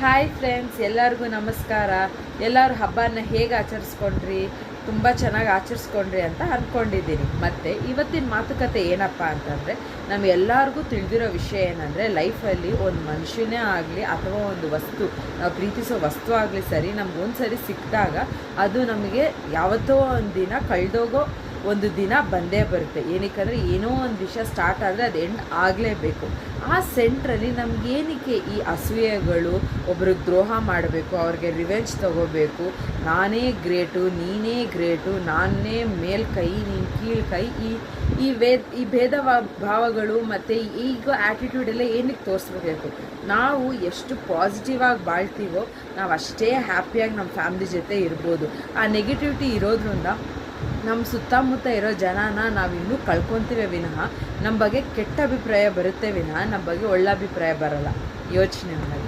Hi friends, ಎಲ್ಲರಿಗೂ ನಮಸ್ಕಾರ. ಎಲ್ಲರೂ ಹಬ್ಬನ ಹೇಗೆ ಆಚರಿಸ್ಕೊಂಡ್ರಿ? ತುಂಬ ಚೆನ್ನಾಗಿ ಆಚರಿಸ್ಕೊಂಡ್ರಿ ಅಂತ ಅಂದ್ಕೊಂಡಿದ್ದೀನಿ. ಮತ್ತು ಇವತ್ತಿನ ಮಾತುಕತೆ ಏನಪ್ಪ ಅಂತಂದರೆ, ನಮಗೆಲ್ಲರಿಗೂ ತಿಳಿದಿರೋ ವಿಷಯ ಏನಂದರೆ, ಲೈಫಲ್ಲಿ ಒಂದು ಮನುಷ್ಯನೇ ಆಗಲಿ ಅಥವಾ ಒಂದು ವಸ್ತು, ನಾವು ಪ್ರೀತಿಸೋ ವಸ್ತು ಆಗಲಿ ಸರಿ, ನಮಗೊಂದು ಸರಿ ಸಿಕ್ಕಿದಾಗ ಅದು ನಮಗೆ ಯಾವತ್ತೋ ಒಂದು ದಿನ ಕಳೆದೋಗೋ ಒಂದು ದಿನ ಬಂದೇ ಬರುತ್ತೆ. ಏನಕ್ಕೆ ಏನೋ ಒಂದು ವಿಷಯ ಸ್ಟಾರ್ಟ್ ಆದರೆ ಅದು ಎಂಡ್ ಆಗಲೇಬೇಕು. ಆ ಸೆಂಟ್ರಲ್ಲಿ ನಮಗೇನಕ್ಕೆ ಈ ಅಸೂಯೆಗಳು, ಒಬ್ರಿಗೆ ದ್ರೋಹ ಮಾಡಬೇಕು, ಅವ್ರಿಗೆ ರಿವೆಂಜ್ ತೊಗೋಬೇಕು, ನಾನೇ ಗ್ರೇಟು, ನೀನೇ ಗ್ರೇಟು, ನಾನೇ ಮೇಲ್ ಕೈ, ನೀನು ಕೀಳು ಕೈ, ಈ ಭೇದ ಭಾವಗಳು ಮತ್ತು ಈಗ ಆ್ಯಟಿಟ್ಯೂಡೆಲ್ಲ ಏನಕ್ಕೆ ತೋರಿಸ್ಬೇಕು? ನಾವು ಎಷ್ಟು ಪಾಸಿಟಿವ್ ಆಗಿ ಬಾಳ್ತೀವೋ ನಾವು ಅಷ್ಟೇ ಹ್ಯಾಪಿಯಾಗಿ ನಮ್ಮ ಫ್ಯಾಮ್ಲಿ ಜೊತೆ ಇರ್ಬೋದು. ಆ ನೆಗೆಟಿವಿಟಿ ಇರೋದ್ರಿಂದ ನಮ್ಮ ಸುತ್ತಮುತ್ತ ಇರೋ ಜನನ ನಾವಿನ್ನೂ ಕಳ್ಕೊತೀವಿ ವಿನಃ ನಮ್ಮ ಬಗ್ಗೆ ಕೆಟ್ಟ ಅಭಿಪ್ರಾಯ ಬರುತ್ತೆ ವಿನಃ ನಮ್ಮ ಬಗ್ಗೆ ಒಳ್ಳೆ ಅಭಿಪ್ರಾಯ ಬರೋಲ್ಲ. ಯೋಚನೆ ಮಾಡಿ.